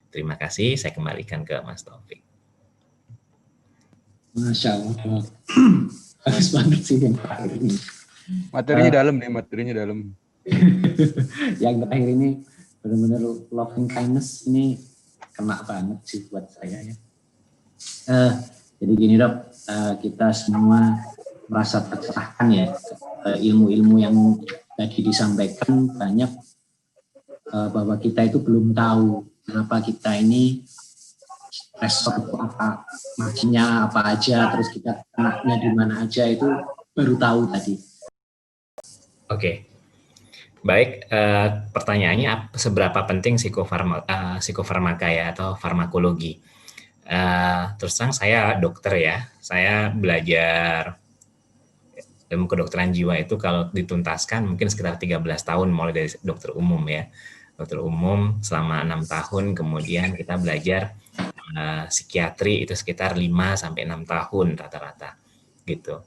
Terima kasih, saya kembalikan ke Mas Taufik. Masya Allah. Bagus banget sih yang terakhir ini. Materinya dalam nih, materinya dalam. Yang terakhir ini benar-benar love and kindness ini kena banget sih buat saya ya. Jadi gini Dok, kita semua merasa tercerahkan ya, ilmu-ilmu yang tadi disampaikan banyak, bahwa kita itu belum tahu kenapa kita ini respon itu apa, maksudnya apa aja, terus kita kenaknya di mana aja, itu baru tahu tadi. Oke, baik. Pertanyaannya seberapa penting psikofarmaka ya atau farmakologi? Terus terang saya dokter ya, saya belajar ilmu kedokteran jiwa itu kalau dituntaskan mungkin sekitar 13 tahun mulai dari dokter umum ya. Dokter umum selama 6 tahun, kemudian kita belajar psikiatri itu sekitar 5-6 tahun rata-rata gitu.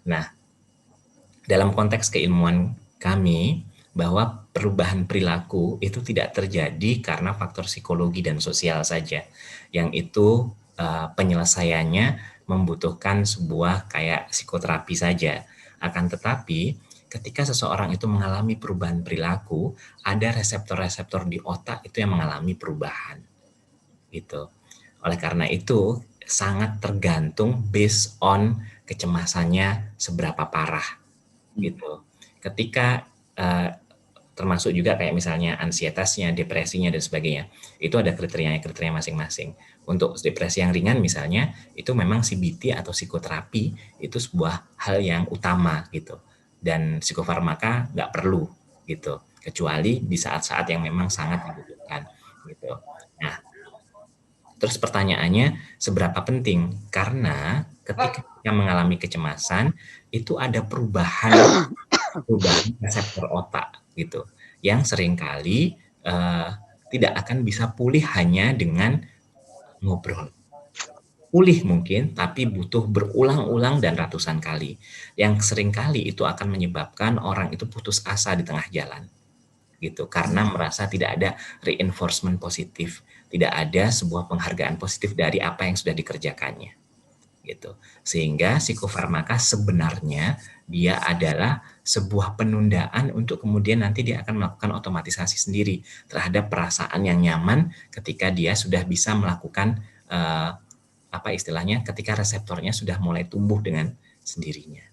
Nah, dalam konteks keilmuan kami bahwa perubahan perilaku itu tidak terjadi karena faktor psikologi dan sosial saja, yang itu penyelesaiannya membutuhkan sebuah kayak psikoterapi saja. Akan tetapi ketika seseorang itu mengalami perubahan perilaku, ada reseptor-reseptor di otak itu yang mengalami perubahan gitu. Oleh karena itu sangat tergantung based on kecemasannya seberapa parah gitu. Ketika termasuk juga kayak misalnya ansietasnya, depresinya dan sebagainya, itu ada kriteria masing-masing. Untuk depresi yang ringan misalnya, itu memang CBT atau psikoterapi itu sebuah hal yang utama gitu, dan psikofarmaka nggak perlu gitu, kecuali di saat-saat yang memang sangat dibutuhkan gitu. Nah, terus pertanyaannya seberapa penting? Karena ketika kita mengalami kecemasan itu ada perubahan reseptor otak gitu, yang seringkali tidak akan bisa pulih hanya dengan ngobrol. Pulih mungkin, tapi butuh berulang-ulang dan ratusan kali. Yang seringkali itu akan menyebabkan orang itu putus asa di tengah jalan gitu, karena merasa tidak ada reinforcement positif, tidak ada sebuah penghargaan positif dari apa yang sudah dikerjakannya gitu. Sehingga psikofarmaka sebenarnya dia adalah sebuah penundaan untuk kemudian nanti dia akan melakukan otomatisasi sendiri terhadap perasaan yang nyaman ketika dia sudah bisa melakukan apa istilahnya, ketika reseptornya sudah mulai tumbuh dengan sendirinya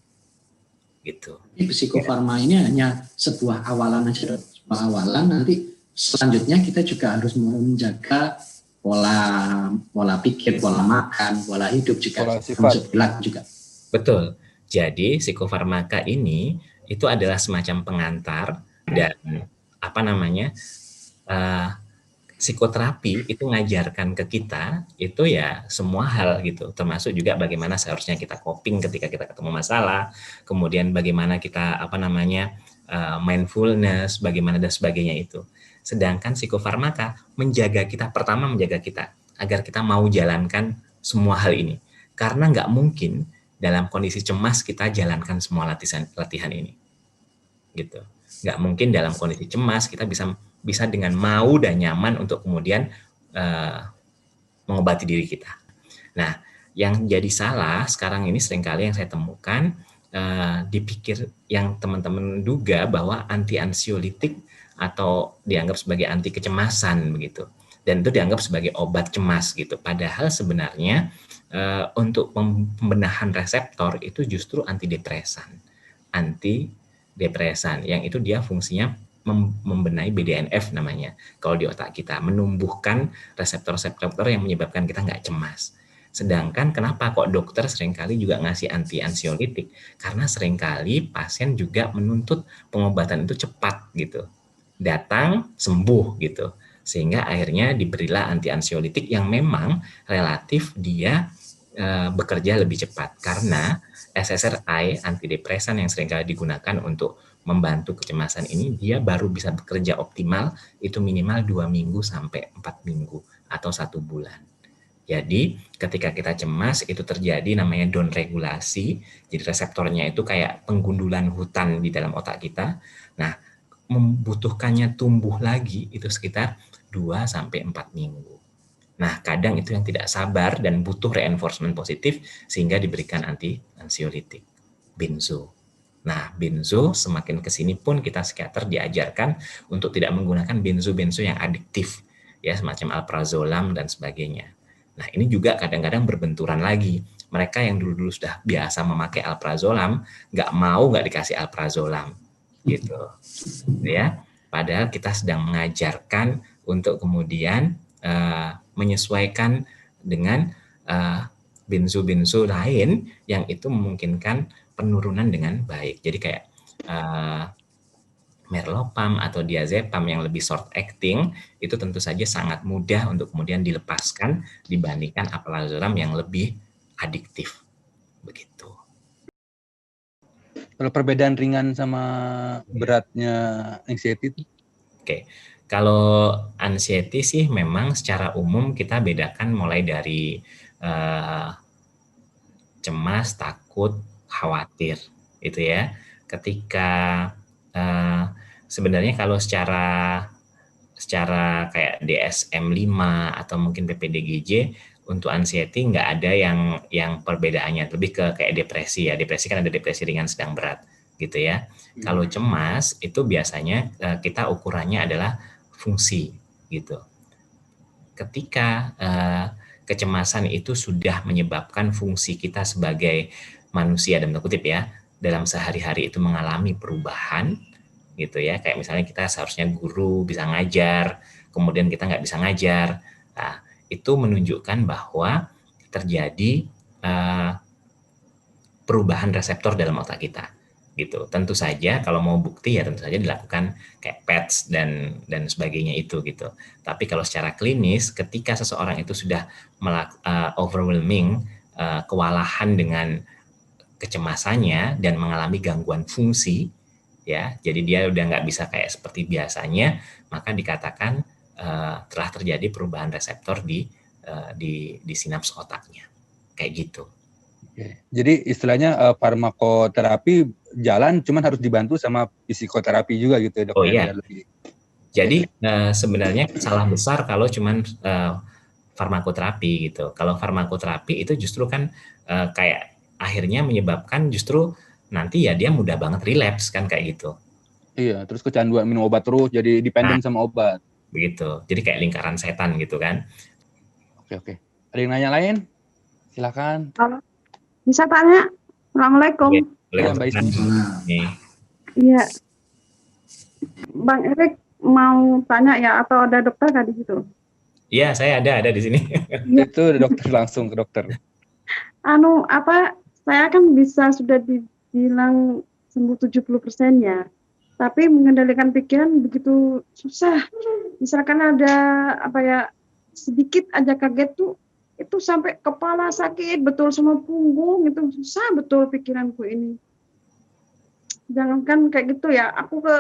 gitu. Psikofarma ini hanya sebuah awalan aja, sebuah awalan. Nanti selanjutnya kita juga harus menjaga pola pikir, pola makan, pola hidup juga, termasuk perilaku juga. Betul. Jadi psikofarmaka ini itu adalah semacam pengantar, dan apa namanya, psikoterapi itu ngajarkan ke kita itu ya semua hal gitu, termasuk juga bagaimana seharusnya kita coping ketika kita ketemu masalah, kemudian bagaimana kita apa namanya mindfulness, bagaimana dan sebagainya itu. Sedangkan psikofarmaka menjaga kita, pertama menjaga kita agar kita mau jalankan semua hal ini, karena nggak mungkin dalam kondisi cemas kita jalankan semua latihan ini gitu. Nggak mungkin dalam kondisi cemas kita bisa dengan mau dan nyaman untuk kemudian mengobati diri kita. Nah, yang jadi salah sekarang ini seringkali yang saya temukan, dipikir yang teman-teman duga bahwa anti-ansiolitik atau dianggap sebagai anti kecemasan begitu, dan itu dianggap sebagai obat cemas gitu. Padahal sebenarnya untuk pembenahan reseptor itu justru antidepresan yang itu dia fungsinya membenahi BDNF namanya kalau di otak kita, menumbuhkan reseptor-reseptor yang menyebabkan kita nggak cemas. Sedangkan kenapa kok dokter seringkali juga ngasih anti-ansiolitik? Karena seringkali pasien juga menuntut pengobatan itu cepat gitu, datang sembuh gitu, sehingga akhirnya diberilah anti-ansiolitik yang memang relatif dia bekerja lebih cepat, karena SSRI, antidepresan yang seringkali digunakan untuk membantu kecemasan ini, dia baru bisa bekerja optimal itu minimal 2 minggu sampai 4 minggu atau 1 bulan. Jadi ketika kita cemas itu terjadi namanya down regulasi, jadi reseptornya itu kayak penggundulan hutan di dalam otak kita. Nah, membutuhkannya tumbuh lagi itu sekitar 2 sampai 4 minggu Nah, kadang itu yang tidak sabar dan butuh reinforcement positif sehingga diberikan ansiolitik, benzo. Nah, benzo semakin ke sini pun kita psikiater diajarkan untuk tidak menggunakan benzo-benzo yang adiktif, ya semacam alprazolam dan sebagainya. Nah, ini juga kadang-kadang berbenturan lagi. Mereka yang dulu-dulu sudah biasa memakai alprazolam, nggak dikasih alprazolam, gitu, ya. Padahal kita sedang mengajarkan untuk kemudian menyesuaikan dengan benzo-benzo lain yang itu memungkinkan penurunan dengan baik. Jadi kayak merlopam atau diazepam yang lebih short acting itu tentu saja sangat mudah untuk kemudian dilepaskan dibandingkan alprazolam yang lebih adiktif. Begitu. Kalau perbedaan ringan sama beratnya anxiety itu? Oke, kalau anxiety sih memang secara umum kita bedakan mulai dari cemas, takut, khawatir, itu ya. Ketika sebenarnya kalau secara kayak DSM-5 atau mungkin PPDGJ untuk anxiety nggak ada yang perbedaannya, lebih ke kayak depresi ya. Depresi kan ada depresi ringan, sedang, berat gitu ya. Kalau cemas itu biasanya kita ukurannya adalah fungsi gitu. Ketika kecemasan itu sudah menyebabkan fungsi kita sebagai manusia dalam tanda kutip ya dalam sehari-hari itu mengalami perubahan gitu ya, kayak misalnya kita seharusnya guru bisa ngajar, kemudian kita nggak bisa ngajar. Nah, itu menunjukkan bahwa terjadi perubahan reseptor dalam otak kita gitu. Tentu saja kalau mau bukti ya tentu saja dilakukan kayak PET dan sebagainya itu gitu. Tapi kalau secara klinis ketika seseorang itu sudah overwhelming, kewalahan dengan kecemasannya dan mengalami gangguan fungsi ya, jadi dia udah nggak bisa kayak seperti biasanya, maka dikatakan telah terjadi perubahan reseptor di sinaps otaknya kayak gitu. Oke. Jadi istilahnya farmakoterapi jalan, cuman harus dibantu sama psikoterapi juga gitu ya dok? Oh iya. Jadi sebenarnya salah besar kalau cuman farmakoterapi gitu. Kalau farmakoterapi itu justru kan kayak akhirnya menyebabkan justru nanti ya dia mudah banget relapse kan kayak gitu. Iya, terus kecanduan minum obat terus, jadi dependen sama obat. Begitu. Jadi kayak lingkaran setan gitu kan. Oke. Ada yang nanya lain? Silakan. Halo. Bisa tanya? Assalamualaikum. Ya, Mbak Ismi. Iya. Bang Erik mau tanya ya atau ada dokter tadi gitu? Iya, saya ada di sini. Itu dokter, langsung ke dokter. Saya kan bisa sudah dibilang sembuh 70% ya. Tapi mengendalikan pikiran begitu susah. Misalkan ada sedikit aja kaget tuh itu sampai kepala sakit betul, semua punggung itu susah betul pikiranku ini. Jangankan kayak gitu ya, aku ke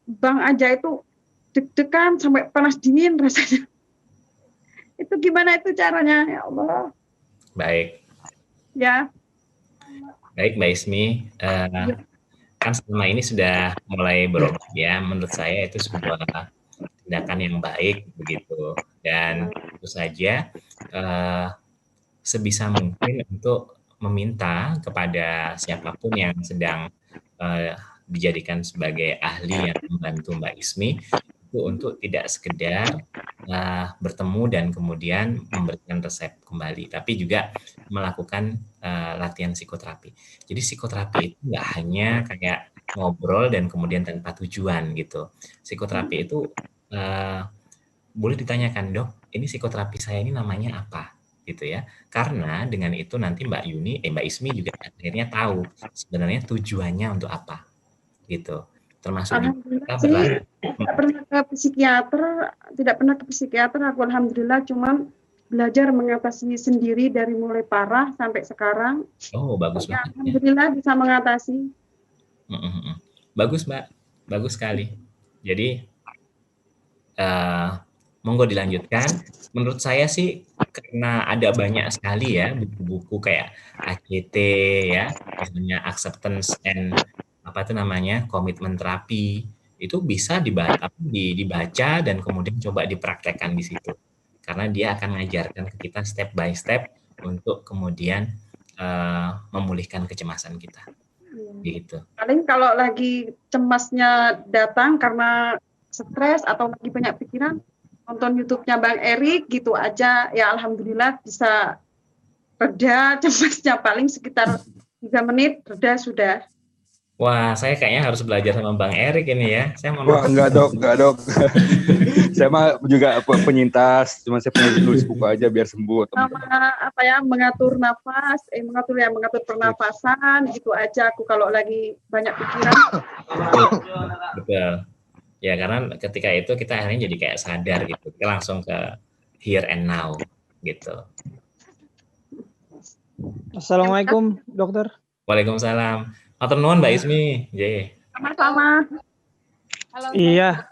bank aja itu deg-degan sampai panas dingin rasanya. Itu gimana itu caranya ya Allah? Baik. Ya. Baik Mbak Ismi, kan selama ini sudah mulai berobat ya, menurut saya itu sebuah tindakan yang baik begitu, dan tentu saja sebisa mungkin untuk meminta kepada siapapun yang sedang dijadikan sebagai ahli yang membantu Mbak Ismi itu untuk tidak sekedar bertemu dan kemudian memberikan resep kembali, tapi juga melakukan latihan psikoterapi. Jadi psikoterapi itu nggak hanya kayak ngobrol dan kemudian tanpa tujuan gitu. Psikoterapi itu boleh ditanyakan, dok, ini psikoterapi saya ini namanya apa? Gitu ya. Karena dengan itu nanti Mbak Ismi juga akhirnya tahu sebenarnya tujuannya untuk apa. Gitu. Termasuk alhamdulillah sih tidak pernah ke psikiater aku, alhamdulillah, cuman belajar mengatasi sendiri dari mulai parah sampai sekarang. Oh, bagus banget. Alhamdulillah ya. Bisa mengatasi. Bagus Mbak, bagus sekali. Jadi monggo dilanjutkan. Menurut saya sih karena ada banyak sekali ya buku-buku kayak ACT ya, misalnya acceptance and komitmen terapi, itu bisa dibaca dan kemudian coba dipraktekkan di situ. karena dia akan mengajarkan ke kita step by step untuk kemudian memulihkan kecemasan kita. Gitu. Paling kalau lagi cemasnya datang karena stres atau lagi banyak pikiran, nonton YouTube-nya Bang Erik gitu aja, ya alhamdulillah bisa reda cemasnya, paling sekitar 3 menit reda sudah. Wah, saya kayaknya harus belajar sama Bang Erik ini ya. Saya mau Wah, enggak dok. Saya mah juga penyintas, cuma saya pengen nulis buku aja biar sembuh. Sama mengatur nafas, mengatur pernafasan gitu aja aku kalau lagi banyak pikiran. Betul. Ya, karena ketika itu kita akhirnya jadi kayak sadar gitu. Kita langsung ke here and now gitu. Assalamualaikum, dokter. Waalaikumsalam. Matur nuwun Mbak Ismi. Sama-sama. Halo. Iya.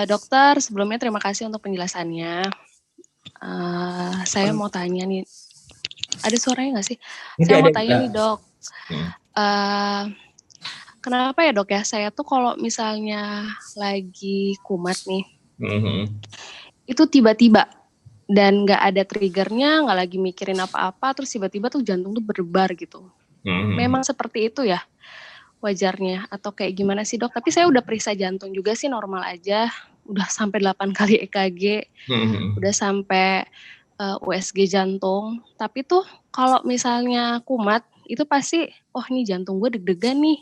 Dokter, sebelumnya terima kasih untuk penjelasannya. Saya mau tanya nih, ada suaranya nggak sih? Saya mau tanya nih dok, kenapa ya dok ya, saya tuh kalau misalnya lagi kumat nih, itu tiba-tiba dan nggak ada triggernya, nggak lagi mikirin apa-apa, terus tiba-tiba tuh jantung tuh berdebar gitu. Memang seperti itu ya wajarnya atau kayak gimana sih dok? Tapi saya udah periksa jantung juga sih normal aja, udah sampai 8 kali EKG, udah sampai USG jantung. Tapi tuh kalau misalnya kumat itu pasti, oh ini jantung gue deg-degan nih.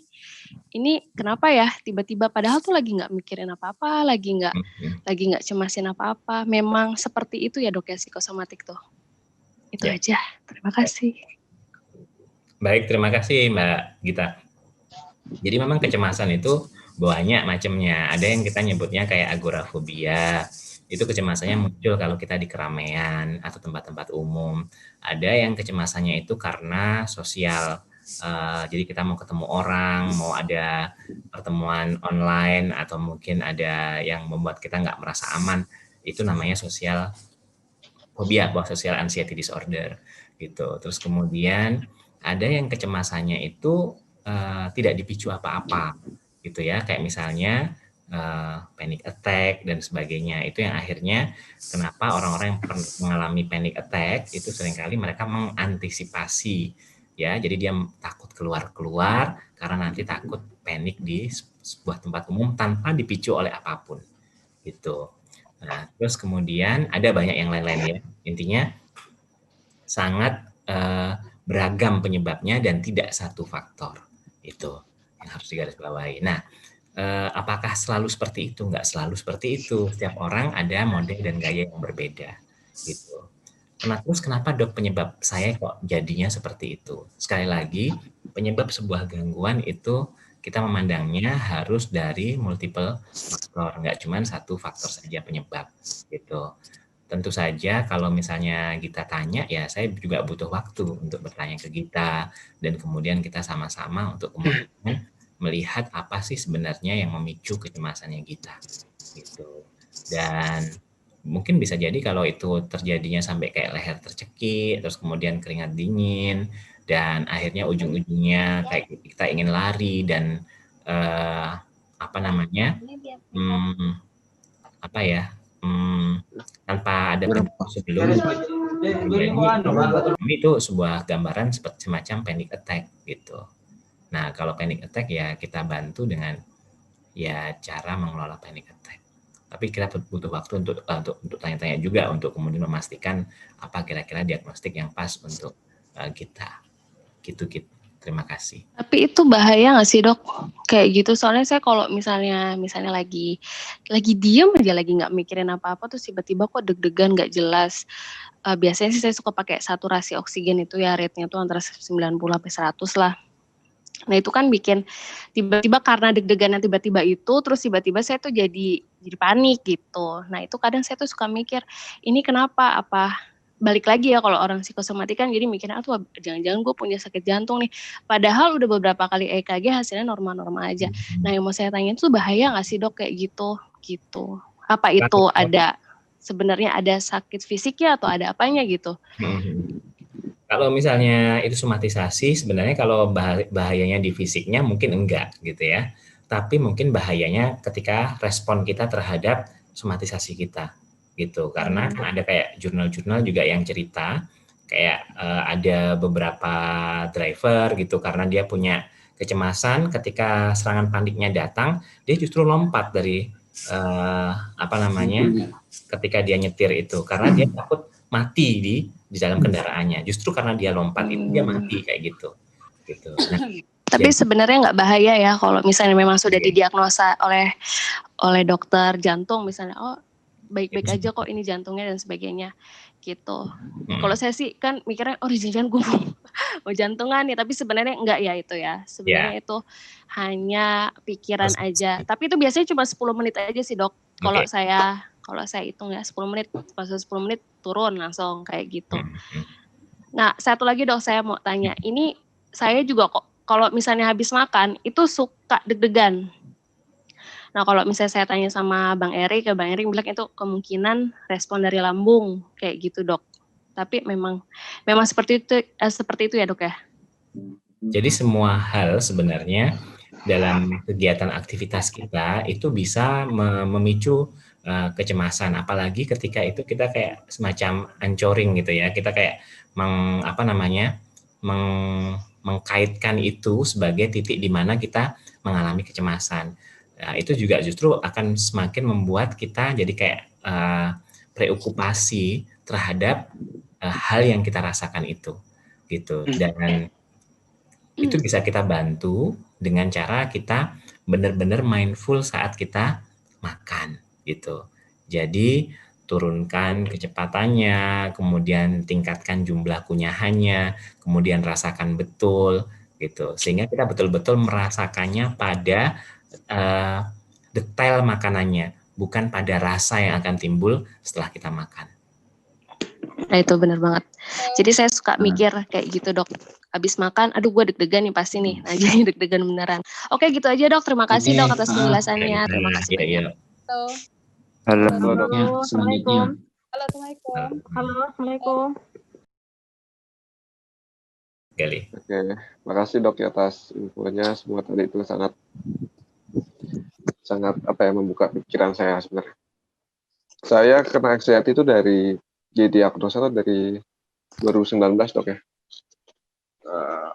Ini kenapa ya? Tiba-tiba padahal tuh lagi nggak mikirin apa-apa, lagi nggak cemasin apa-apa. Memang seperti itu ya dok ya psikosomatik tuh. Itu aja. Terima kasih. Baik, terima kasih Mbak Gita. Jadi memang kecemasan itu banyak macamnya. Ada yang kita nyebutnya kayak agorafobia. Itu kecemasannya muncul kalau kita di keramaian atau tempat-tempat umum. Ada yang kecemasannya itu karena sosial. Jadi kita mau ketemu orang, mau ada pertemuan online, atau mungkin ada yang membuat kita nggak merasa aman. Itu namanya sosial fobia, social anxiety disorder. Gitu. Terus kemudian ada yang kecemasannya itu tidak dipicu apa-apa gitu ya, kayak misalnya panic attack dan sebagainya. Itu yang akhirnya kenapa orang-orang yang mengalami panic attack itu seringkali mereka mengantisipasi ya, jadi dia takut keluar karena nanti takut panik di sebuah tempat umum tanpa dipicu oleh apapun gitu. Nah, terus kemudian ada banyak yang lain-lain ya, intinya sangat beragam penyebabnya dan tidak satu faktor. Itu yang harus digarisbawahi. Nah, apakah selalu seperti itu? Enggak selalu seperti itu. Setiap orang ada model dan gaya yang berbeda. Gitu. Terus kenapa dok penyebab saya kok jadinya seperti itu? Sekali lagi, penyebab sebuah gangguan itu kita memandangnya harus dari multiple faktor. Enggak cuma satu faktor saja penyebab. Gitu. Tentu saja kalau misalnya kita tanya, ya saya juga butuh waktu untuk bertanya ke Gita, dan kemudian kita sama-sama untuk kemudian melihat apa sih sebenarnya yang memicu kecemasannya Gita. Gitu. Dan mungkin bisa jadi kalau itu terjadinya sampai kayak leher tercekik, terus kemudian keringat dingin, dan akhirnya ujung-ujungnya kayak kita ingin lari dan tanpa ada sebelum itu sebuah gambaran seperti semacam panic attack gitu. Nah, kalau panic attack ya kita bantu dengan ya cara mengelola panic attack. Tapi kita butuh waktu untuk tanya-tanya juga untuk kemudian memastikan apa kira-kira diagnostik yang pas untuk kita. Gitu. Terima kasih. Tapi itu bahaya nggak sih dok? Kayak gitu, soalnya saya kalau misalnya lagi diem aja, lagi nggak mikirin apa-apa, terus tiba-tiba kok deg-degan nggak jelas. Biasanya sih saya suka pakai saturasi oksigen itu ya, rate-nya tuh antara 90-100 lah. Nah itu kan bikin tiba-tiba karena deg-degan tiba-tiba itu, terus tiba-tiba saya tuh jadi panik gitu. Nah itu kadang saya tuh suka mikir, ini kenapa? Apa balik lagi ya kalau orang psikosomatik kan jadi mikirnya tuh jangan-jangan gue punya sakit jantung nih, padahal udah beberapa kali EKG hasilnya normal-normal aja. Nah yang mau saya tanya itu bahaya nggak sih dok kayak gitu? Apa itu ada sebenarnya ada sakit fisiknya atau ada apanya gitu? Kalau misalnya itu somatisasi, sebenarnya kalau bahayanya di fisiknya mungkin enggak gitu ya, tapi mungkin bahayanya ketika respon kita terhadap somatisasi kita gitu. Karena kan ada kayak jurnal-jurnal juga yang cerita kayak ada beberapa driver gitu karena dia punya kecemasan ketika serangan paniknya datang, dia justru lompat dari ketika dia nyetir itu karena dia takut mati di dalam kendaraannya. Justru karena dia lompat itu dia mati kayak gitu. Nah, tapi sebenarnya nggak bahaya ya kalau misalnya memang sudah didiagnosa oleh dokter jantung misalnya, oh baik-baik aja kok ini jantungnya dan sebagainya gitu. Kalau saya sih kan mikirnya jangan gue mau jantungan nih, tapi sebenarnya enggak ya itu ya. Sebenarnya itu hanya pikiran aja. Tapi itu biasanya cuma 10 menit aja sih dok. Kalau saya hitung ya 10 menit, pas 10 menit turun langsung kayak gitu. Nah satu lagi dok saya mau tanya, ini saya juga kok kalau misalnya habis makan itu suka deg-degan. Nah kalau misalnya saya tanya sama Bang Erik, Bang Erik bilang itu kemungkinan respon dari lambung kayak gitu dok. Tapi memang seperti itu ya dok ya. Jadi semua hal sebenarnya dalam kegiatan aktivitas kita itu bisa memicu kecemasan, apalagi ketika itu kita kayak semacam anchoring gitu ya, kita kayak mengkaitkan itu sebagai titik di mana kita mengalami kecemasan. Nah, itu juga justru akan semakin membuat kita jadi kayak preokupasi terhadap hal yang kita rasakan itu, gitu. Dan itu bisa kita bantu dengan cara kita benar-benar mindful saat kita makan, gitu. Jadi turunkan kecepatannya, kemudian tingkatkan jumlah kunyahannya, kemudian rasakan betul, gitu. Sehingga kita betul-betul merasakannya pada detail makanannya, bukan pada rasa yang akan timbul setelah kita makan. Nah itu benar banget. Jadi saya suka mikir kayak gitu dok. Habis makan, aduh gue deg-degan nih pasti nih. Nah jadi deg-degan beneran. Oke gitu aja dok. Terima kasih dok atas penjelasannya. Terima kasih banyak. Halo dok. Assalamualaikum. Halo assalamualaikum. Gali. Oke, makasih dok ya atas infonya. Semua tadi itu sangat membuka pikiran saya sebenarnya. Saya kena anxiety itu dari didiagnosa dari 2019 dok ya.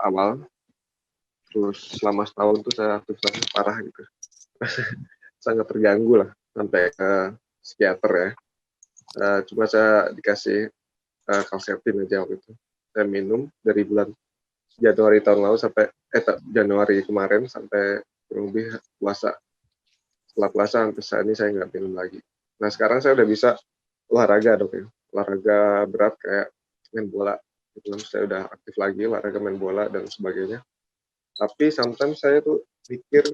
Awal. Terus selama setahun tuh saya aktivitasnya parah gitu. Sangat terganggu lah sampai ke psikiater ya. Cuma saya dikasih calcetine aja waktu itu. Saya minum dari bulan Januari tahun lalu sampai Januari kemarin sampai kurang lebih puasa. Setelah puasa sampai saat ini saya nggak minum lagi. Nah sekarang saya udah bisa olahraga dok ya. Olahraga berat kayak main bola. Saya udah aktif lagi olahraga main bola dan sebagainya. Tapi sometimes saya tuh pikir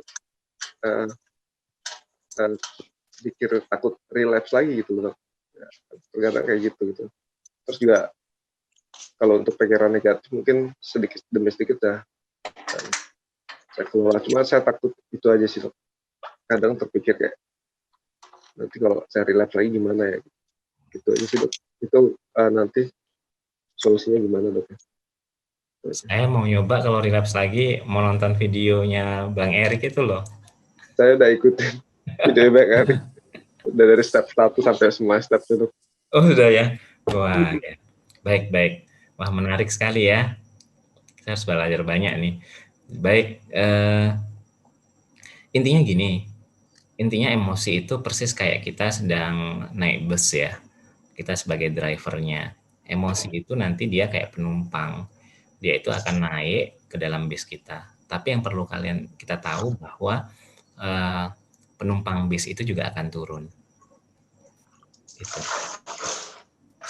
takut relapse lagi gitu loh. Ya, ternyata kayak gitu. Terus juga kalau untuk pikiran negatif mungkin sedikit demi sedikit saya kelola. Cuma saya takut itu aja sih dok. Kadang terpikir kayak nanti kalau saya relapse lagi gimana ya. Gitu aja sih dok. Itu nanti solusinya gimana dok? Saya mau nyoba kalau relapse lagi mau nonton videonya Bang Erik itu loh. Saya udah ikutin video Bang Erik. Udah dari step 1 sampai semua step itu. Oh sudah ya? Wah ya. Baik. Wah menarik sekali ya. Saya harus belajar banyak nih. Baik, intinya gini. Intinya emosi itu persis kayak kita sedang naik bus ya. Kita sebagai drivernya. Emosi itu nanti dia kayak penumpang. Dia itu akan naik ke dalam bis kita. Tapi yang perlu kita tahu bahwa penumpang bis itu juga akan turun. Gitu.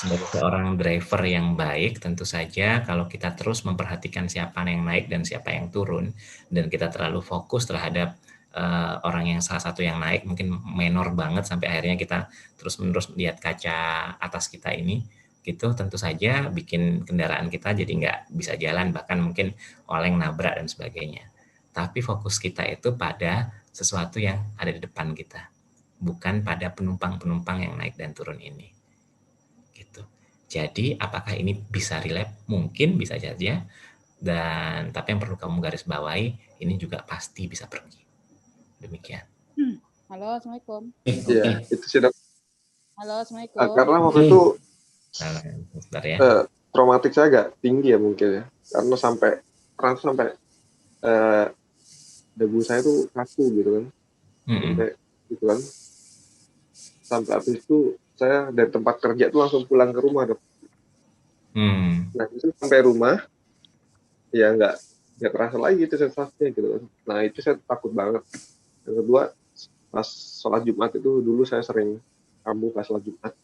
Sebagai seorang driver yang baik, tentu saja kalau kita terus memperhatikan siapa yang naik dan siapa yang turun, dan kita terlalu fokus terhadap orang yang salah satu yang naik, mungkin menor banget sampai akhirnya kita terus-menerus lihat kaca atas kita ini, gitu tentu saja bikin kendaraan kita jadi nggak bisa jalan, bahkan mungkin oleng, nabrak dan sebagainya. Tapi fokus kita itu pada sesuatu yang ada di depan kita, bukan pada penumpang-penumpang yang naik dan turun ini. Gitu. Jadi apakah ini bisa relapse? Mungkin bisa saja. Dan tapi yang perlu kamu garis bawahi, ini juga pasti bisa pergi. Demikian. Halo, assalamualaikum. Iya, itu sih dok. Halo, Assalamualaikum. Karena waktu itu Bentar ya. traumatik saya agak tinggi ya mungkin ya, karena sampai dagu saya tuh kaku gitu kan, sampai gitu kan, sampai habis itu saya dari tempat kerja tuh langsung pulang ke rumah, Dok. Nah itu sampai rumah ya nggak kerasa lagi itu sensasinya gitu kan. Nah itu saya takut banget. Yang kedua, pas sholat Jumat itu dulu saya sering kambuh pas sholat Jumat.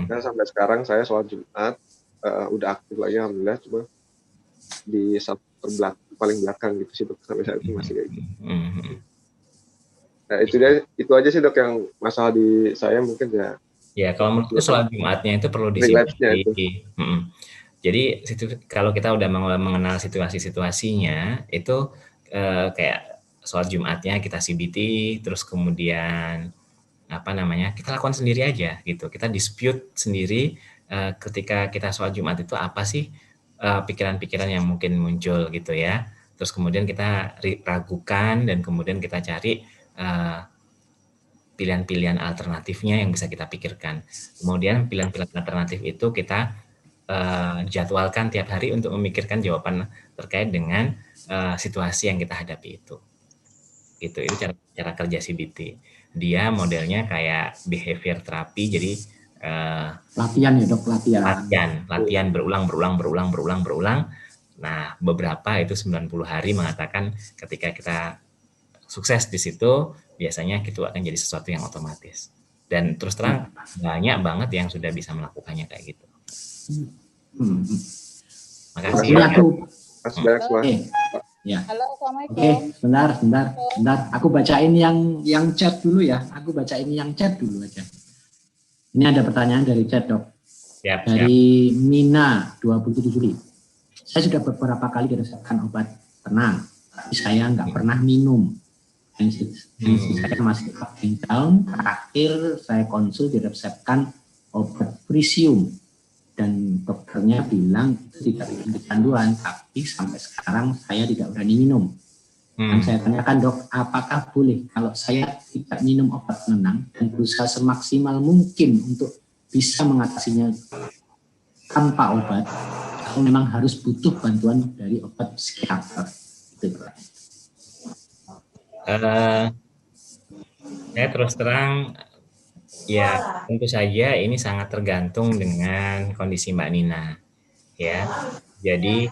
Nah sampai sekarang saya sholat Jumat udah aktif lagi alhamdulillah, cuma di paling belakang gitu sih, Dok, sampai saat itu masih kayak gitu. Nah itu aja sih, Dok, yang masalah di saya mungkin ya. Ya, kalau menurutku sholat Jumatnya itu perlu disiplin. Jadi kalau kita udah mengenal situasi-situasinya itu kayak sholat Jumatnya kita CBT, terus kemudian kita lakukan sendiri aja gitu. Kita dispute sendiri ketika kita sholat Jumat itu apa sih pikiran-pikiran yang mungkin muncul gitu ya. Terus kemudian kita ragukan dan kemudian kita cari pilihan-pilihan alternatifnya yang bisa kita pikirkan. Kemudian pilihan-pilihan alternatif itu kita jadwalkan tiap hari untuk memikirkan jawaban terkait dengan situasi yang kita hadapi itu. Gitu, itu cara kerja CBT. Dia modelnya kayak behavior therapy, jadi latihan ya, Dok, latihan berulang. Nah, beberapa itu 90 hari mengatakan ketika kita sukses di situ, biasanya itu akan jadi sesuatu yang otomatis. Dan terus terang banyak banget yang sudah bisa melakukannya kayak gitu. Makasih. Ya. Halo, Assalamualaikum. Oke, sebentar. Aku bacain yang chat dulu ya. Dulu aja. Ini ada pertanyaan dari chat, Dok. Dari Mina 27 Juli. Saya sudah beberapa kali diresepkan obat tenang, tapi saya nggak pernah minum. Tensi saya masih up and down. Terakhir saya konsul diresepkan obat Frisium. Dan dokternya bilang itu tidak bikin kecanduan, tapi sampai sekarang saya tidak berani minum. Dan saya tanyakan, Dok, apakah boleh kalau saya tidak minum obat penenang dan berusaha semaksimal mungkin untuk bisa mengatasinya tanpa obat, atau memang harus butuh bantuan dari obat psikiater? Itu. Saya terus terang, ya tentu saja ini sangat tergantung dengan kondisi Mbak Nina, ya. Jadi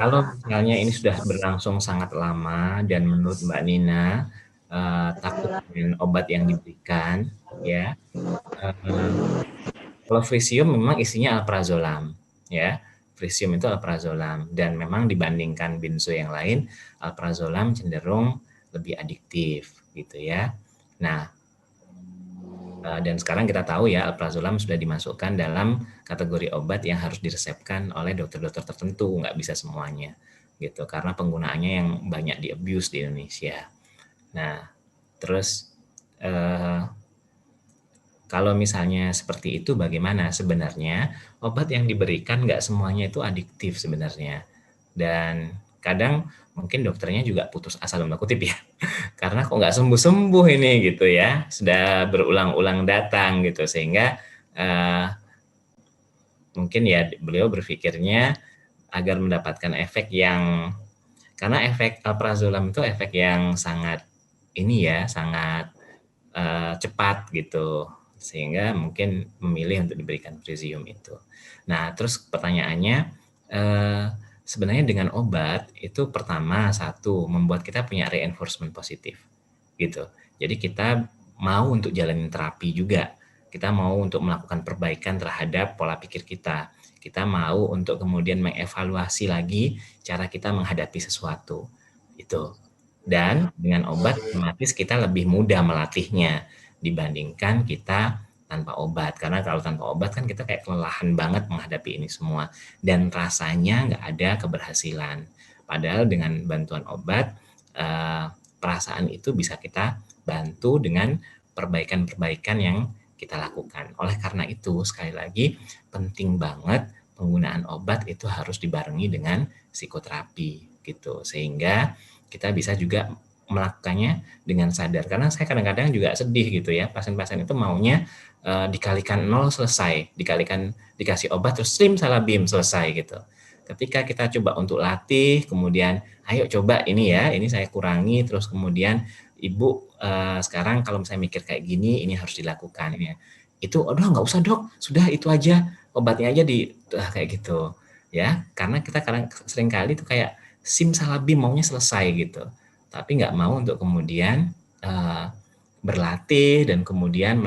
kalau misalnya ini sudah berlangsung sangat lama dan menurut Mbak Nina takut dengan obat yang diberikan, ya. Kalau Frisium memang isinya alprazolam, ya. Frisium itu alprazolam dan memang dibandingkan benzo yang lain, alprazolam cenderung lebih adiktif, gitu ya. Nah, dan sekarang kita tahu ya alprazolam sudah dimasukkan dalam kategori obat yang harus diresepkan oleh dokter-dokter tertentu, nggak bisa semuanya gitu, karena penggunaannya yang banyak di abuse di Indonesia. Nah, terus kalau misalnya seperti itu bagaimana? Sebenarnya obat yang diberikan nggak semuanya itu adiktif sebenarnya, dan kadang mungkin dokternya juga putus asa dalam kutip ya, karena kok nggak sembuh-sembuh ini gitu ya, sudah berulang-ulang datang gitu, sehingga mungkin ya beliau berpikirnya agar mendapatkan efek yang, karena efek alprazolam itu efek yang sangat ini ya, sangat cepat gitu, sehingga mungkin memilih untuk diberikan Frisium itu. Nah, terus pertanyaannya, sebenarnya dengan obat itu pertama satu membuat kita punya reinforcement positif gitu. Jadi kita mau untuk jalanin terapi juga. Kita mau untuk melakukan perbaikan terhadap pola pikir kita. Kita mau untuk kemudian mengevaluasi lagi cara kita menghadapi sesuatu. Itu. Dan dengan obat otomatis kita lebih mudah melatihnya dibandingkan kita tanpa obat, karena kalau tanpa obat kan kita kayak kelelahan banget menghadapi ini semua dan rasanya nggak ada keberhasilan. Padahal dengan bantuan obat perasaan itu bisa kita bantu dengan perbaikan-perbaikan yang kita lakukan. Oleh karena itu sekali lagi penting banget penggunaan obat itu harus dibarengi dengan psikoterapi gitu, sehingga kita bisa juga melakukannya dengan sadar. Karena saya kadang-kadang juga sedih gitu ya, pasien-pasien itu maunya dikalikan 0 selesai, dikasih obat terus slim salabim selesai gitu. Ketika kita coba untuk latih, kemudian ayo coba ini ya, ini saya kurangi, terus kemudian ibu sekarang kalau misalnya mikir kayak gini, ini harus dilakukan ini. Itu, aduh nggak usah dok, sudah itu aja, obatnya aja kayak gitu ya. Karena kita sering kali itu kayak simsalabim maunya selesai gitu, tapi nggak mau untuk kemudian berlatih dan kemudian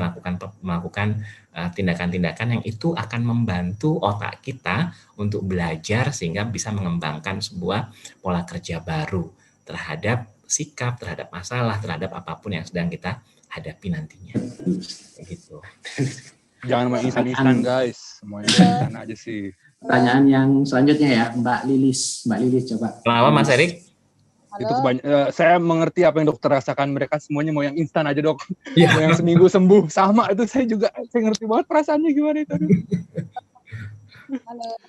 melakukan tindakan-tindakan yang itu akan membantu otak kita untuk belajar sehingga bisa mengembangkan sebuah pola kerja baru terhadap sikap, terhadap masalah, terhadap apapun yang sedang kita hadapi nantinya. Gitu. Jangan main instan-instan guys, semuanya instan aja sih. Pertanyaan yang selanjutnya ya, Mbak Lilis coba. Kenapa Mas Erik? Itu saya mengerti apa yang dokter rasakan, mereka semuanya mau yang instan aja dok, mau yang seminggu sembuh, sama itu saya ngerti banget perasaannya gimana itu. Halo.